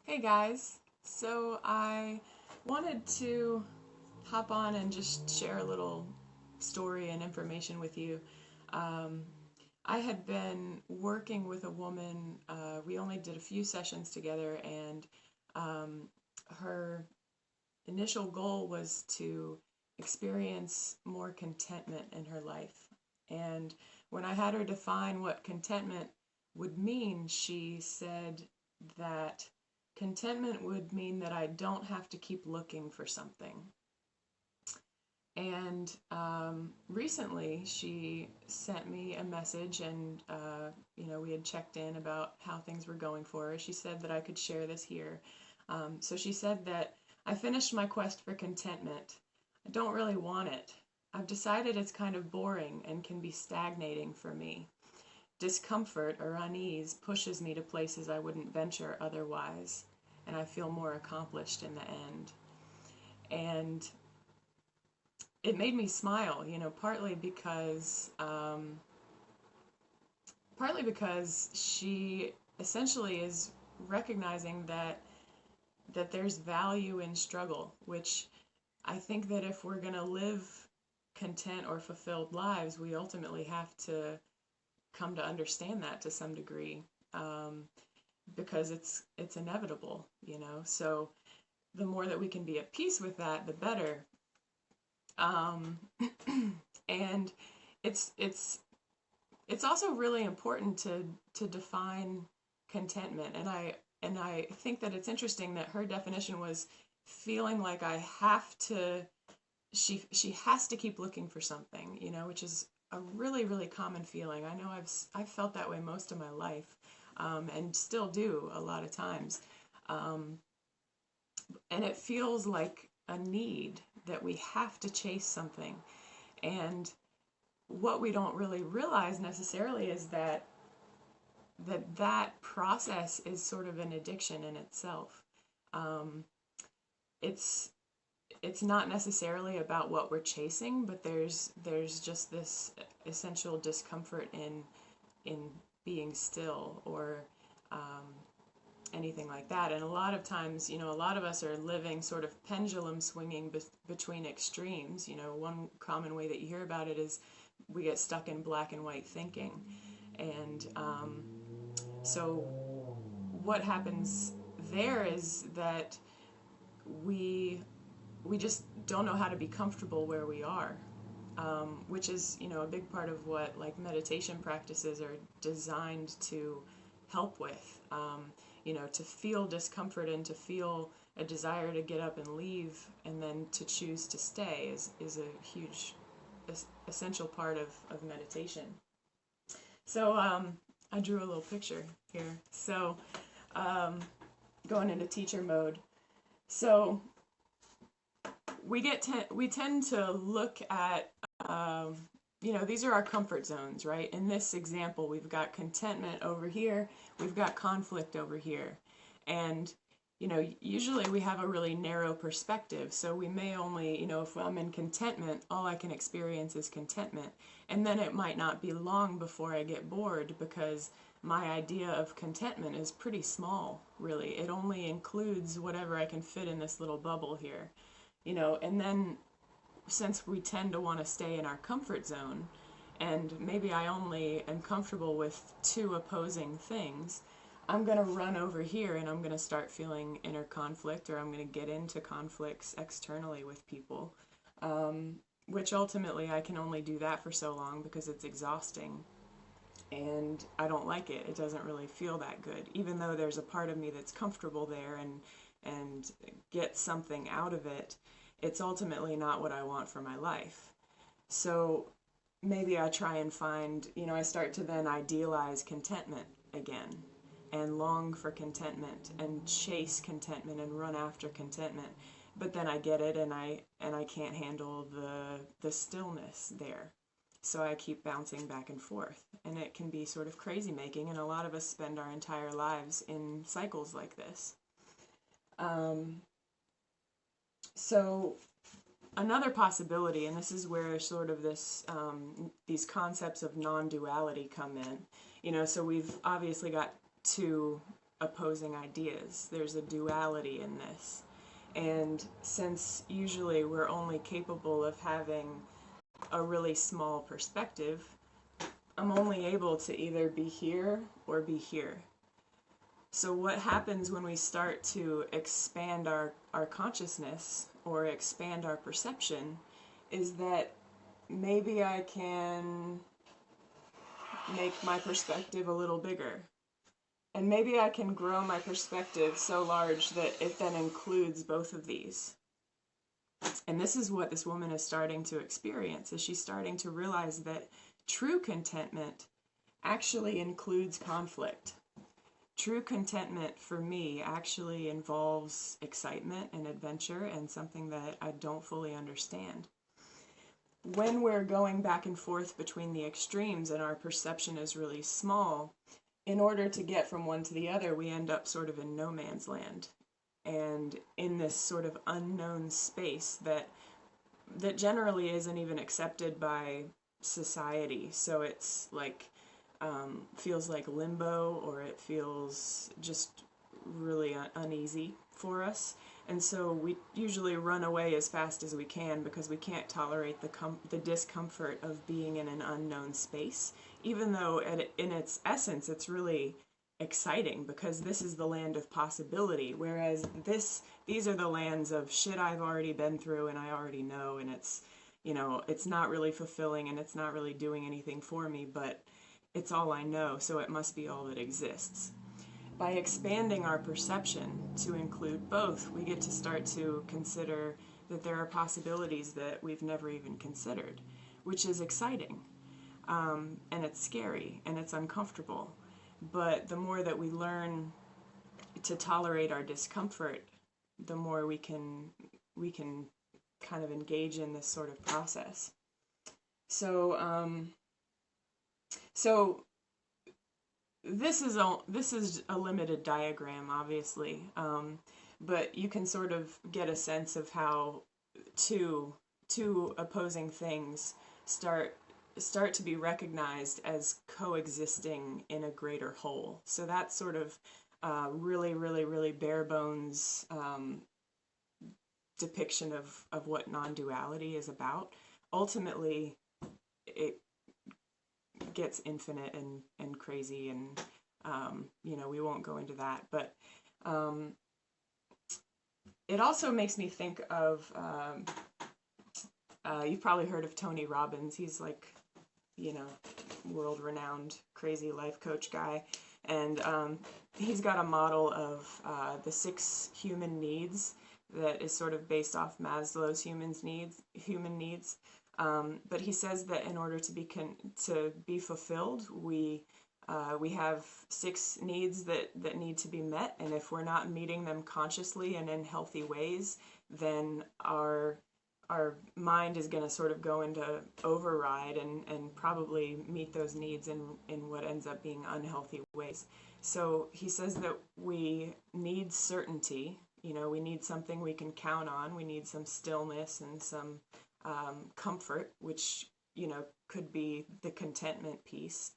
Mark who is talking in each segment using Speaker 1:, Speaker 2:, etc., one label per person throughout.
Speaker 1: Hey guys, so I wanted to hop on and just share a little story and information with you. Um, I had been working with a woman, we only did a few sessions together, and um, her initial goal was to experience more contentment in her life. And when I had her define what contentment would mean, she said that contentment would mean that I don't have to keep looking for something. And recently, she sent me a message, and we had checked in about how things were going for her. She said that I could share this here. So she said that I finished my quest for contentment. I don't really want it. I've decided it's kind of boring and can be stagnating for me. Discomfort or unease pushes me to places I wouldn't venture otherwise, and I feel more accomplished in the end. And it made me smile, partly because she essentially is recognizing that there's value in struggle, which I think that if we're going to live content or fulfilled lives, we ultimately have to come to understand that to some degree, because it's inevitable. So the more that we can be at peace with that, the better. Um, and it's also really important to define contentment, and I think that it's interesting that her definition was feeling like I have to she has to keep looking for something, which is a really, really common feeling. I know I've felt that way most of my life, and still do a lot of times. Um, and it feels like a need that we have to chase something. And what we don't really realize necessarily is that process is sort of an addiction in itself. Um, it's it's not necessarily about what we're chasing, but there's just this essential discomfort in being still, or um, anything like that. And a lot of times, a lot of us are living sort of pendulum swinging between extremes. One common way that you hear about it is we get stuck in black and white thinking. And so what happens there is that we we just don't know how to be comfortable where we are, which is a big part of what like meditation practices are designed to help with. To feel discomfort and to feel a desire to get up and leave, and then to choose to stay is a huge essential part of meditation. So I drew a little picture here. So um, going into teacher mode. So we tend to look at these are our comfort zones, right? In this example, we've got contentment over here, we've got conflict over here, and usually we have a really narrow perspective. So we may only, if I'm in contentment, all I can experience is contentment, and then it might not be long before I get bored, because my idea of contentment is pretty small, really. It only includes whatever I can fit in this little bubble here. And then since we tend to want to stay in our comfort zone, and maybe I only am comfortable with two opposing things, I'm going to run over here and I'm going to start feeling inner conflict, or I'm going to get into conflicts externally with people, which ultimately I can only do that for so long because it's exhausting. And I don't like it. It doesn't really feel that good, even though there's a part of me that's comfortable there and gets something out of it. It's ultimately not what I want for my life. So maybe I try and find, I start to then idealize contentment again, and long for contentment and chase contentment and run after contentment. But then I get it, and I can't handle the stillness there. So I keep bouncing back and forth, and it can be sort of crazy making, and a lot of us spend our entire lives in cycles like this. So another possibility, and this is where sort of these concepts of non-duality come in. So we've obviously got two opposing ideas. There's a duality in this. And since usually we're only capable of having a really small perspective, I'm only able to either be here or be here. So what happens when we start to expand our consciousness or expand our perception is that maybe I can make my perspective a little bigger. And maybe I can grow my perspective so large that it then includes both of these. And this is what this woman is starting to experience, is she's starting to realize that true contentment actually includes conflict. True contentment for me actually involves excitement and adventure and something that I don't fully understand. When we're going back and forth between the extremes and our perception is really small, in order to get from one to the other, we end up sort of in no man's land and in this sort of unknown space that generally isn't even accepted by society. So it's like feels like limbo, or it feels just really uneasy for us. And so we usually run away as fast as we can because we can't tolerate the discomfort of being in an unknown space, even though in its essence it's really exciting because this is the land of possibility, whereas these are the lands of shit I've already been through and I already know, and it's, you know, it's not really fulfilling and it's not really doing anything for me, but it's all I know, so it must be all that exists. By expanding our perception to include both, we get to start to consider that there are possibilities that we've never even considered, which is exciting. And it's scary and it's uncomfortable. But the more that we learn to tolerate our discomfort, the more we can kind of engage in this sort of process. So this is a limited diagram, obviously, but you can sort of get a sense of how two opposing things start to be recognized as coexisting in a greater whole. So that's sort of really bare bones depiction of what non-duality is about. Ultimately, it gets infinite and crazy, and you know, we won't go into that, but it also makes me think of you've probably heard of Tony Robbins. He's like, you know, world-renowned crazy life coach guy, and he's got a model of the 6 human needs that is sort of based off Maslow's human needs. But he says that in order to be fulfilled, we have 6 needs that need to be met, and if we're not meeting them consciously and in healthy ways, then our mind is going to sort of go into override and probably meet those needs in what ends up being unhealthy ways. So he says that we need certainty. You know, we need something we can count on. We need some stillness and some comfort, which, you know, could be the contentment piece.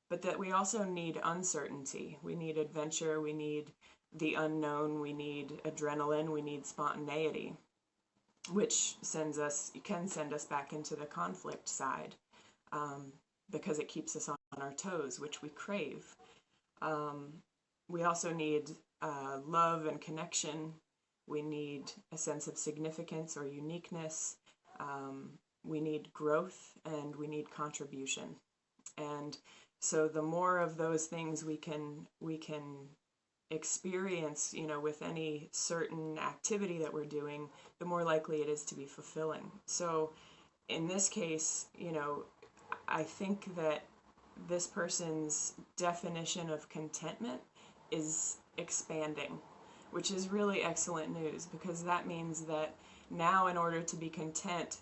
Speaker 1: But that we also need uncertainty. We need adventure. We need the unknown. We need adrenaline. We need spontaneity, which can send us back into the conflict side, because it keeps us on our toes, which we crave. We also need love and connection. We need a sense of significance or uniqueness. We need growth, and we need contribution. And so the more of those things we can experience, you know, with any certain activity that we're doing, the more likely it is to be fulfilling. So in this case, you know, I think that this person's definition of contentment is expanding, which is really excellent news, because that means that now, in order to be content,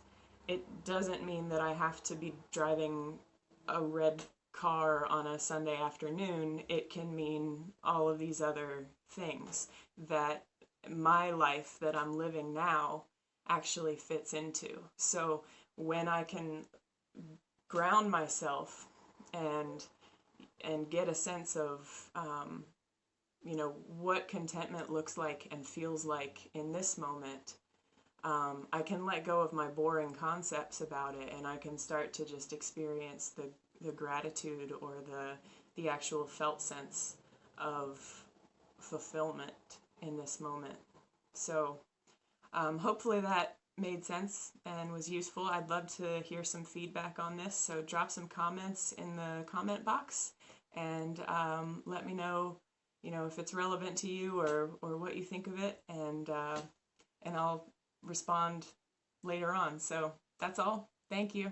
Speaker 1: it doesn't mean that I have to be driving a red car on a Sunday afternoon. It can mean all of these other things that my life that I'm living now actually fits into. So when I can ground myself and get a sense of you know, what contentment looks like and feels like in this moment, I can let go of my boring concepts about it, and I can start to just experience the gratitude or the actual felt sense of fulfillment in this moment. So hopefully that made sense and was useful. I'd love to hear some feedback on this, so drop some comments in the comment box and let me know, you know, if it's relevant to you or what you think of it, and I'll respond later on. So that's all. Thank you.